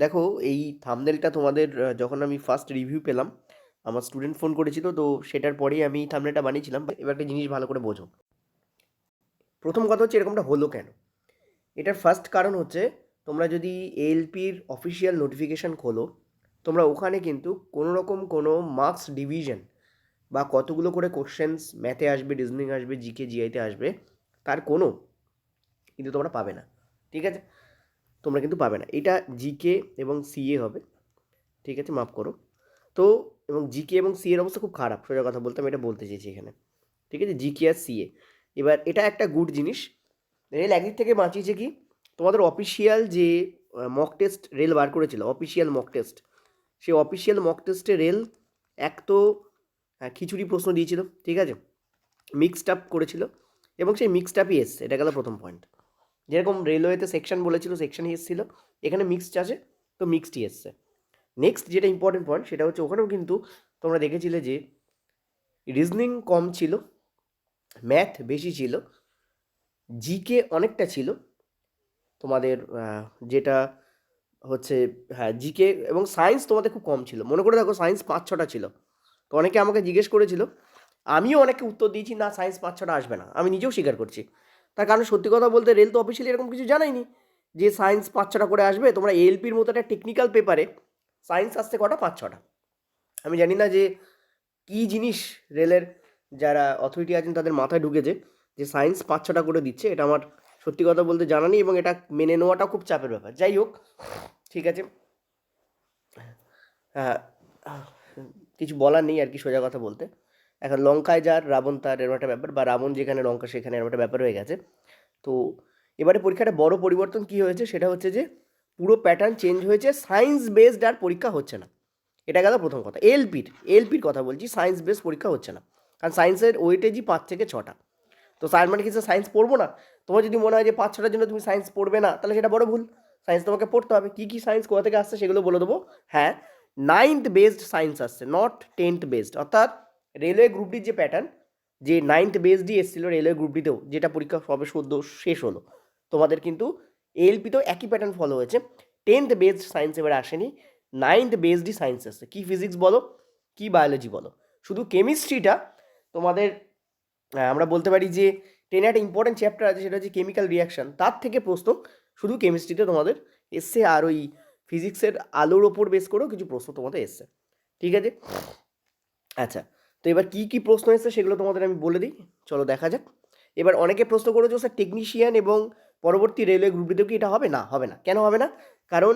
দেখো এই থাম্বনেলটা তোমাদের যখন আমি ফার্স্ট রিভিউ পেলাম, আমার স্টুডেন্ট ফোন করেছিল, তো সেটার পরেই আমি থাম্বনেলটা বানিয়েছিলাম। এবার একটা জিনিস ভালো করে বোঝো। প্রথম কথা হচ্ছে এরকমটা হলো কেন। এটার ফার্স্ট কারণ হচ্ছে, তোমরা যদি এএলপির অফিসিয়াল নোটিফিকেশান খোলো, তোমরা ওখানে কিন্তু কোনো রকম কোনো মার্কস ডিভিশন বা কতগুলো করে কোশ্চেন্স ম্যাথে আসবে, রিজনিং আসবে, জিকে জিআইতে আসবে, তার কোনো কিন্তু তোমরা পাবে না। ঠিক আছে, তোমরা কিন্তু পাবে না। এটা জিকে এবং সিএ হবে। ঠিক আছে, মাফ করো। তো এবং জিকে এবং সি এর অবস্থা খুব খারাপ, সোজা কথা বলতে আমি এটা বলতে চেয়েছি এখানে। ঠিক আছে, জিকে আর সিএ। এবার এটা একটা গুড জিনিস। রেল একদিক থেকে বাঁচিয়েছে কি, তোমাদের অফিসিয়াল যে মক টেস্ট রেল বার করেছিল, অফিসিয়াল মক টেস্ট, সেই অফিসিয়াল মক টেস্টে রেল এক তো খিচুড়ি প্রশ্ন দিয়েছিল, ঠিক আছে, মিক্সড আপ করেছিল, এবং সেই মিক্সড আপই এসছে। এটা গেল প্রথম পয়েন্ট। যেরকম রেলওয়েতে সেকশন বলেছিল, সেকশনই এসেছিল, এখানে মিক্সড আছে, তো মিক্সডই এসছে। নেক্সট যেটা ইম্পর্টেন্ট পয়েন্ট, সেটা হচ্ছে ওখানেও কিন্তু তোমরা দেখেছিলে যে রিজনিং কম ছিল, ম্যাথ বেশি ছিল, জিকে অনেকটা ছিল তোমাদের, যেটা হচ্ছে, হ্যাঁ জিকে, এবং সায়েন্স তোমাদের খুব কম ছিল। মনে করে দেখো, সায়েন্স 5-6টা ছিল। তো অনেকে আমাকে জিজ্ঞেস করেছিল, আমিও অনেকে উত্তর দিয়েছি না সায়েন্স 5-6টা আসবে না, আমি নিজেও স্বীকার করছি। তার কারণ সত্যি কথা বলতে রেল তো অফিসিয়ালি এরকম কিছু জানায়নি যে সায়েন্স 5-6টা করে আসবে। তোমরা এএলপির মতো একটা টেকনিক্যাল পেপারে সায়েন্স আসছে কটা, 5-6টা। আমি জানি না যে কী জিনিস রেলের যারা অথরিটি আছেন তাদের মাথায় ঢুকেছে যে সায়েন্স 5-6টা করে দিচ্ছে। এটা আমার সত্যি কথা বলতে জানা নেই, এবং এটা মেনে নেওয়াটাও খুব চাপের ব্যাপার। যাই হোক, ঠিক আছে, হ্যাঁ, কিছু বলার নেই আর কি, সোজা কথা বলতে। এখন লঙ্কায় যার রাবণ তার, এরকম একটা ব্যাপার, বা রাবণ যেখানে লঙ্কা সেখানে, এরকম একটা ব্যাপার হয়ে গেছে। তো এবারে পরীক্ষাটা বড় পরিবর্তন কী হয়েছে, সেটা হচ্ছে যে পুরো প্যাটার্ন চেঞ্জ হয়েছে, সায়েন্স বেসড আর পরীক্ষা হচ্ছে না। এটা গেল প্রথম কথা। এলপির কথা বলছি, সায়েন্স বেসড পরীক্ষা হচ্ছে না। কারণ সায়েন্সের ওয়েটেজই 5 থেকে 6টা। তো সায়েন্স মানে কিছু সায়েন্স পড়বো না। তোমার যদি মনে হয় যে 5-6টার জন্য তুমি সায়েন্স পড়বে না, তাহলে সেটা বড় ভুল। সায়েন্স তোমাকে পড়তে হবে। কী কী সায়েন্স কোথা থেকে আসছে সেগুলো বলে দেবো। হ্যাঁ, 9th বেসড সায়েন্স আসছে, নট 10th বেসড। অর্থাৎ রেলওয়ে গ্রুপ ডির যে প্যাটার্ন, যে 9th বেসডই এসেছিলো রেলওয়ে গ্রুপ ডিতেও, যেটা পরীক্ষা সবে সদ্য শেষ হলো, তোমাদের কিন্তু এএলপিতেও একই প্যাটার্ন ফলো হয়েছে। 10th বেসড সায়েন্স এবার আসেনি, 9th বেসডই সায়েন্স আসছে। কী ফিজিক্স বলো, কী বায়োলজি বলো, শুধু কেমিস্ট্রিটা তোমাদের, আমরা বলতে পারি যে 10 একটা ইম্পর্টেন্ট চ্যাপ্টার আছে, সেটা হচ্ছে কেমিক্যাল রিয়াকশান, তার থেকে প্রশ্ন শুধু কেমিস্ট্রিতে তোমাদের এসছে। আর ওই ফিজিক্সের আলোর ওপর বেস করেও কিছু প্রশ্ন তোমাদের এসছে। ঠিক আছে, আচ্ছা। তো এবার কী কী প্রশ্ন এসছে সেগুলো তোমাদের আমি বলে দিই, চলো দেখা যাক। এবার অনেকে প্রশ্ন করেছো, স্যার টেকনিশিয়ান এবং পরবর্তী রেলওয়ে গ্রুপ ডিতেও কি এটা হবে? না, হবে না। কেন হবে না? কারণ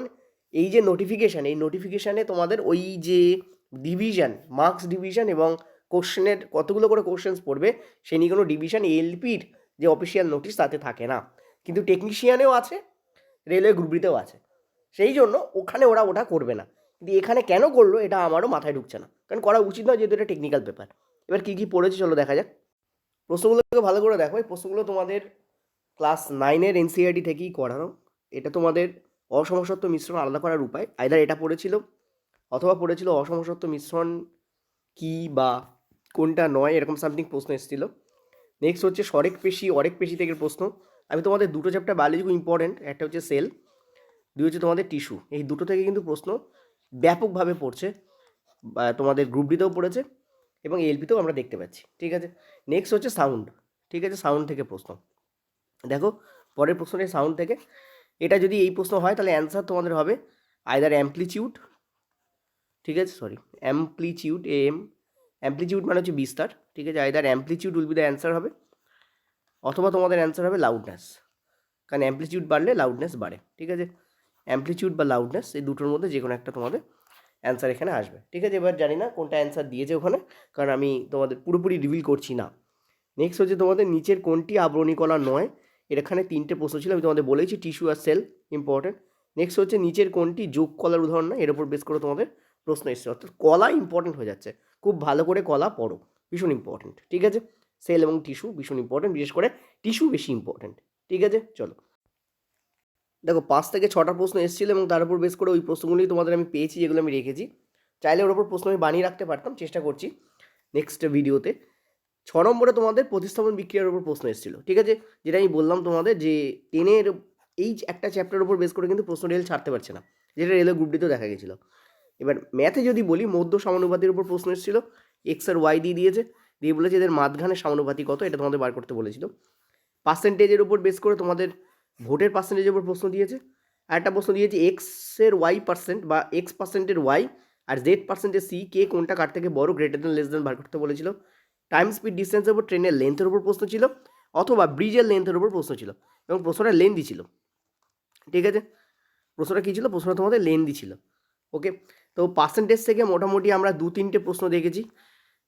এই যে নোটিফিকেশান, এই নোটিফিকেশানে তোমাদের ওই যে ডিভিশন, মার্কস ডিভিশন এবং কোশ্চেনের কতগুলো করে কোশ্চেন্স পড়বে, সে নিয়ে কোনো ডিভিশন এএলপির যে অফিসিয়াল নোটিশ তাতে থাকে না। কিন্তু টেকনিশিয়ানেও আছে, রেলওয়ে গ্রুপ ডিতেও আছে। সেই জন্য ওখানে ওরা ওটা করবে না। কিন্তু এখানে কেন করলো এটা আমারও মাথায় ঢুকছে না, কারণ করা উচিত নয়, যেহেতু এটা টেকনিক্যাল পেপার। এবার কী কী পড়েছে চলো দেখা যাক। প্রশ্নগুলোকে ভালো করে দেখো। এই প্রশ্নগুলো তোমাদের ক্লাস 9-এর এনসিইআরটি থেকেই করানো। এটা তোমাদের অসমসত্ব মিশ্রণ আলাদা করার উপায়, আইদার এটা পড়েছিল, অথবা পড়েছিল অসমসত্ব মিশ্রণ কি বা কোনটা নয়, এরকম সামথিং প্রশ্ন এসেছিল। নেক্সট হচ্ছে সরেক পেশি, অরেক পেশি থেকে প্রশ্ন। আমি তোমাদের দুটো চ্যাপ্টার বায়োলজি খুব ইম্পর্টেন্ট, একটা হচ্ছে সেল, দুই হচ্ছে তোমাদের টিস্যু। এই দুটো থেকে কিন্তু প্রশ্ন ব্যাপকভাবে পড়ছে, বা তোমাদের গ্রুপ ডিতেও পড়েছে এবং এলপিতেও আমরা দেখতে পাচ্ছি। ঠিক আছে, নেক্সট হচ্ছে সাউন্ড। ঠিক আছে, সাউন্ড থেকে প্রশ্ন দেখো। পরের প্রশ্নটা সাউন্ড থেকে। এটা যদি এই প্রশ্ন হয় তাহলে অ্যান্সার তোমাদের হবে আইদার অ্যাম্পলিটিউড, ঠিক আছে, সরি, অ্যাম্পলিটিউড, অ্যাম্পলিটিউড মানে হচ্ছে বিস্তার। ঠিক আছে, either amplitude will be the answer হবে, অথবা তোমাদের অ্যান্সার হবে লাউডনেস। কারণ অ্যাম্পলিটিউড বাড়লে লাউডনেস বাড়ে। ঠিক আছে, অ্যাম্পলিটিউড বা লাউডনেস, এই দুটোর মধ্যে যে কোনো একটা তোমাদের অ্যান্সার এখানে আসবে। ঠিক আছে, এবার জানি না কোনটা অ্যান্সার দিয়েছে ওখানে, কারণ আমি তোমাদের পুরোপুরি রিভিল করছি না। নেক্সট হচ্ছে তোমাদের নিচের কোনটি আবরণী কলা নয়। এখানে 3টে প্রশ্ন ছিল, আমি তোমাদের বলেছি টিস্যু আর সেল ইম্পর্টেন্ট। নেক্সট হচ্ছে নিচের কোনটি যোগ কলার উদাহরণ নয়, এর উপর বেস করে তোমাদের প্রশ্ন এসছে। অর্থাৎ কলা ইম্পর্টেন্ট হয়ে যাচ্ছে, খুব ভালো করে কলা পড়ো, ভীষণ ইম্পর্টেন্ট। ঠিক আছে, সেল এবং টিস্যু ভীষণ ইম্পর্টেন্ট, বিশেষ করে টিস্যু বেশি ইম্পর্টেন্ট। ঠিক আছে, চলো দেখো 5 থেকে 6টা প্রশ্ন এসেছিলো, এবং তার উপর বেস করে ওই প্রশ্নগুলোই তোমাদের আমি পেয়েছি, যেগুলো আমি রেখেছি। চাইলে ওর ওপর প্রশ্ন আমি বানিয়ে রাখতে পারতাম, চেষ্টা করছি নেক্সট ভিডিওতে। 6 নম্বরে তোমাদের প্রতিস্থাপন বিক্রিয়ার উপর প্রশ্ন এসেছিলো। ঠিক আছে, যেটা আমি বললাম তোমাদের যে 10-এর এই একটা চ্যাপ্টারের উপর বেস করে কিন্তু প্রশ্ন রেল ছাড়তে পারছে না, যেটা রেলের গ্রুপ ডিতেও দেখা গেছিলো। এবার ম্যাথে যদি বলি, মধ্য সমানুপাতির উপর প্রশ্ন এসেছিলো, এক্স আর ওয়াই দিয়ে দিয়েছে, দিয়ে বলেছে এদের মাঝখানে সমানুপাতি কত, এটা তোমাদের বার করতে বলেছিল। পার্সেন্টেজের উপর বেস করে তোমাদের ভোটের পার্সেন্টেজের উপর প্রশ্ন দিয়েছে, আর একটা প্রশ্ন দিয়েছে এক্সের ওয়াই পার্সেন্ট বা এক্স পার্সেন্টের ওয়াই আর জেড পার্সেন্টের সি, কে কোনটা কার থেকে বড়, গ্রেটার দেন লেস দেন বার করতে বলেছিল। টাইম স্পিড ডিস্টেন্সের উপর ট্রেনের লেন্থের উপর প্রশ্ন ছিল, অথবা ব্রিজের লেন্থের উপর প্রশ্ন ছিল, এবং প্রশ্নটা লেন্থি ছিল। ঠিক আছে, প্রশ্নটা কী ছিল? প্রশ্নটা তোমাদের লেন্থি ছিল। ওকে, তো পার্সেন্টেজ থেকে মোটামুটি আমরা 2-3টে প্রশ্ন দেখেছি।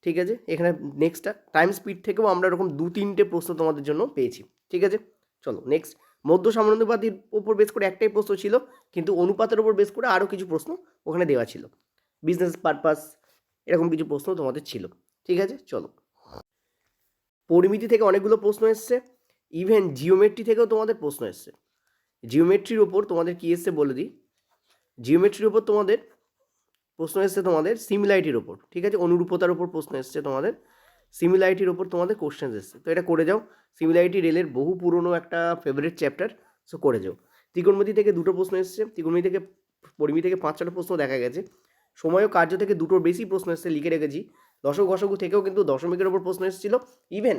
ঠিক আছে, এখানে নেক্সটটা টাইম স্পিড থেকেও আমরা এরকম 2-3টে প্রশ্ন তোমাদের জন্য পেয়েছি। ঠিক আছে, চলো নেক্সট। মধ্য সমানুপাতির উপর বেস করে একটাই প্রশ্ন ছিল, কিন্তু অনুপাতের উপর বেস করে আরও কিছু প্রশ্ন ওখানে দেওয়া ছিল, বিজনেস পারপাস, এরকম কিছু প্রশ্ন তোমাদের ছিল। ঠিক আছে, চলো। পরিমিতি থেকে অনেকগুলো প্রশ্ন এসছে, ইভেন জিওমেট্রি থেকেও তোমাদের প্রশ্ন এসছে। জিওমেট্রির ওপর তোমাদের কী এসছে বলে দিই। জিওমেট্রির ওপর তোমাদের প্রশ্ন এসছে তোমাদের সিমিলারিটির ওপর। ঠিক আছে, অনুরূপতার ওপর প্রশ্ন এসছে তোমাদের, সিমিলারিটির ওপর তোমাদের কোশ্চেন এসছে। তো এটা করে যাও। সিমিলারিটি রেলের বহু পুরনো একটা ফেভারিট চ্যাপ্টার, সো করে যাও। ত্রিকোণমিতি থেকে 2টো প্রশ্ন এসছে, ত্রিকোণমিতি থেকে, পরিমিতি থেকে 5-6টা প্রশ্ন দেখা গেছে। সময় ও কার্য থেকে 2টোর বেশি প্রশ্ন এসছে, লিখে রেখেছি। দশক গসগু থেকেও কিন্তু দশমিকের ওপর প্রশ্ন এসেছিল, ইভেন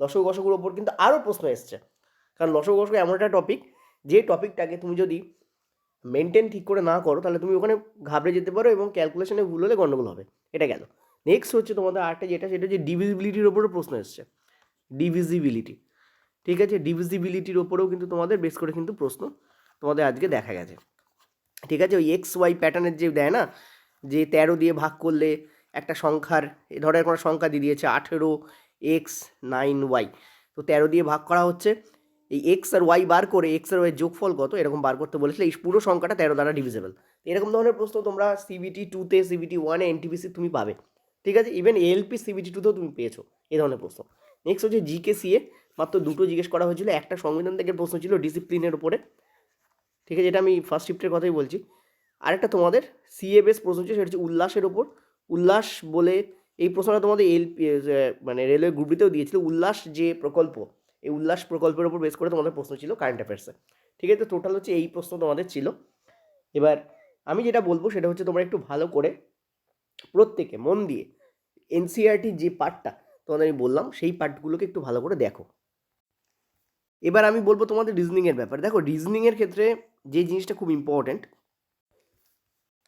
দশক গসগুর ওপর কিন্তু আরও প্রশ্ন এসছে। কারণ দশক গসগু এমন একটা টপিক, যে টপিকটাকে তুমি যদি মেনটেন ঠিক করে না করো, তাহলে তুমি ওখানে ঘাবড়ে যেতে পারো এবং ক্যালকুলেশনে ভুল হলে গন্ডগোল হবে। এটা গেল। নেক্সট হচ্ছে তোমাদের আরেকটা, যেটা সেটা হচ্ছে ডিভিজিবিলিটির ওপরও প্রশ্ন এসছে। ডিভিজিবিলিটি, ঠিক আছে, ডিভিজিবিলিটির ওপরেও কিন্তু তোমাদের বেশ করে কিন্তু প্রশ্ন তোমাদের আজকে দেখা গেছে। ঠিক আছে, ওই এক্স ওয়াই প্যাটার্নের যে দেয় না, যে 13 দিয়ে ভাগ করলে একটা সংখ্যার, ধরো কোনো সংখ্যা দিয়ে দিয়েছে 18x9y, তো 13 দিয়ে ভাগ করা হচ্ছে, এই এক্স আর ওয়াই বার করে এক্স আর ওয়াই যোগফল কত এরকম বার করতে বলেছিল, এই পুরো সংখ্যাটা 13 দ্বারা ডিভিজেবল। এরকম ধরনের প্রশ্ন তোমরা CBT 2-তে, CBT 1-এ, NTPC তুমি পাবে। ঠিক আছে, ইভেন এলপি CBT 2-তেও তুমি পেয়েছো এই ধরনের প্রশ্ন। নেক্সট হচ্ছে GK CA, মাত্র 2টো জিজ্ঞেস করা হয়েছিল। একটা সংবিধান থেকে প্রশ্ন ছিল ডিসিপ্লিনের উপরে। ঠিক আছে, এটা আমি ফার্স্ট শিফটের কথাই বলছি। আরেকটা তোমাদের CA বেস প্রশ্ন ছিল, সেটা হচ্ছে উল্লাসের ওপর। উল্লাস বলে এই প্রশ্নটা তোমাদের মানে রেলওয়ে গ্রুপটিতেও দিয়েছিল, উল্লাস যে প্রকল্প, এই উল্লাস প্রকল্পের উপর বেস করে তোমাদের প্রশ্ন ছিল কারেন্ট অ্যাফেয়ার্সে। ঠিক আছে, তো টোটাল হচ্ছে এই প্রশ্ন তোমাদের ছিল। এবার আমি যেটা বলবো সেটা হচ্ছে তোমরা একটু ভালো করে প্রত্যেকে মন দিয়ে NCERT যে পার্টটা তোমাদের আমি বললাম, সেই পার্টগুলোকে একটু ভালো করে দেখো। এবার আমি বলবো তোমাদের রিজনিংয়ের ব্যাপার। দেখো, রিজনিংয়ের ক্ষেত্রে যে জিনিসটা খুব ইম্পর্ট্যান্ট,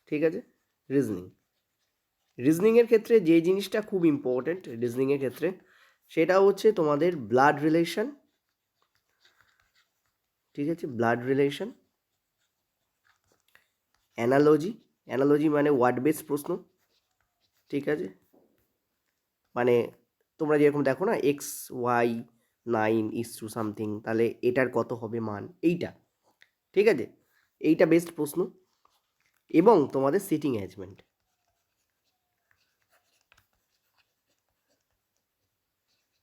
ঠিক আছে, রিজনিংয়ের ক্ষেত্রে যে জিনিসটা খুব ইম্পর্ট্যান্ট রিজনিংয়ের ক্ষেত্রে, সেটা হচ্ছে তোমাদের ব্লাড রিলেশন। ঠিক আছে, ব্লাড রিলেশন, অ্যানালজি। অ্যানালজি মানে ওয়ার্ড বেস প্রশ্ন। ঠিক আছে, মানে তোমরা যেরকম দেখো না, x/y9 সামথিং, তাহলে এটার কত হবে মান, এইটা। ঠিক আছে, এইটা বেস্ট প্রশ্ন। এবং তোমাদের সিটিং অ্যারেঞ্জমেন্ট।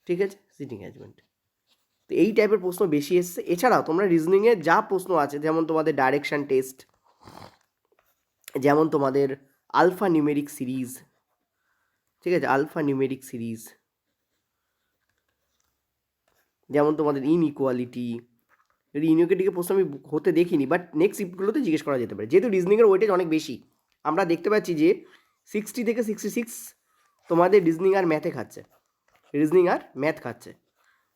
ঠিক আছে, সিটিং অ্যারেঞ্জমেন্ট, তো এই টাইপের প্রশ্ন বেশি এসছে। এছাড়াও তোমরা রিজনিংয়ে যা প্রশ্ন আছে, যেমন তোমাদের ডাইরেকশন টেস্ট, যেমন তোমাদের আলফা নিউমেরিক সিরিজ, ঠিক আছে, আলফা নিউমেরিক সিরিজ, যেমন তোমাদের ইনইকুয়ালিটি। যদি ইনইকুয়ালিটিকে প্রশ্ন আমি হতে দেখিনি, বাট নেক্সট শিফটগুলোতে জিজ্ঞেস করা যেতে পারে, যেহেতু রিজনিংয়ের ওয়েটেজ অনেক বেশি। আমরা দেখতে পাচ্ছি যে 60 থেকে 66 তোমাদের রিজনিং আর ম্যাথে খাচ্ছে, রিজনিং আর ম্যাথ খাচ্ছে।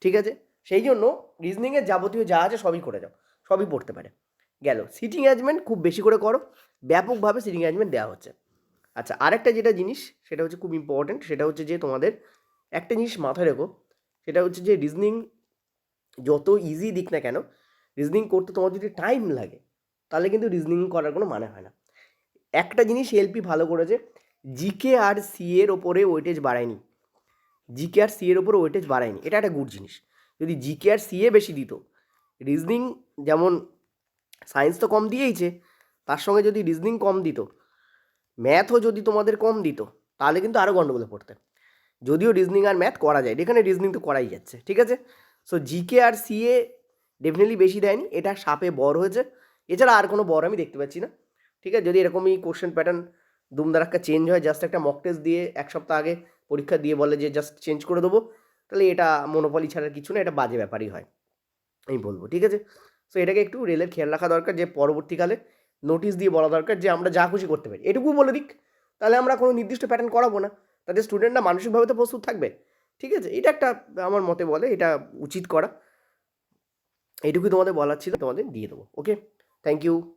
ঠিক আছে, সেই জন্য রিজনিংয়ের যাবতীয় যা আছে সবই করে যাও, সবই পড়তে পারে। গেল, সিটিং অ্যারেঞ্জমেন্ট খুব বেশি করে করো, ব্যাপকভাবে সিটিং অ্যারেঞ্জমেন্ট দেওয়া হচ্ছে। আচ্ছা, আরেকটা যেটা জিনিস সেটা হচ্ছে খুব ইম্পর্ট্যান্ট, সেটা হচ্ছে যে তোমাদের একটা জিনিস মাথায় রেখো, সেটা হচ্ছে যে রিজনিং যত ইজি দিক না কেন, রিজনিং করতে তোমার যদি টাইম লাগে, তাহলে কিন্তু রিজনিং করার কোনো মানে হয় না। একটা জিনিস এলপি ভালো করেছে, জিকে আর সিএর ওপরে ওয়েটেজ বাড়ায়নি, জিকে আর সিএর ওপরে ওয়েটেজ বাড়ায়নি, এটা একটা গুড জিনিস। যদি জিকে আর সিএ বেশি দিত, রিজনিং যেমন সায়েন্স তো কম দিয়েইছে, তার সঙ্গে যদি রিজনিং কম দিত, ম্যাথও যদি তোমাদের কম দিত, তাহলে কিন্তু আরও গণ্ডগোলে পড়তে। যদিও রিজনিং আর ম্যাথ করা যায়, এখানে রিজনিং তো করাই যাচ্ছে। ঠিক আছে, সো জিকে আর সিএ ডেফিনেটলি বেশি দেয়নি, এটা সাপে বর হয়েছে। এছাড়া আর কোনো বর আমি দেখতে পাচ্ছি না। ঠিক আছে, যদি এরকমই কোশ্চেন প্যাটার্ন দুমদারাক্কা চেঞ্জ হয়, জাস্ট একটা মক টেস্ট দিয়ে 1 সপ্তাহ আগে পরীক্ষা দিয়ে বলে যে জাস্ট চেঞ্জ করে দেবো, তাহলে এটা মনোপলি ছাড়ার কিছু না, এটা বাজে ব্যাপারই হয় আমি বলবো। ঠিক আছে, সো এটাকে একটু রেলের খেয়াল রাখা দরকার যে পরবর্তীকালে নোটিশ দিয়ে বলা দরকার যে আমরা যা খুশি করতে পারি, এটুকু বলে দিক। তাহলে আমরা কোনো নির্দিষ্ট প্যাটার্ন করাবো না, তাদের স্টুডেন্টরা মানসিকভাবে তো প্রস্তুত থাকবে। ঠিক আছে, এটা একটা আমার মতে বলে এটা উচিত করা। এইটুকুই তোমাদের বলার ছিল, তোমাদের দিয়ে দেবো। ওকে, থ্যাংক ইউ।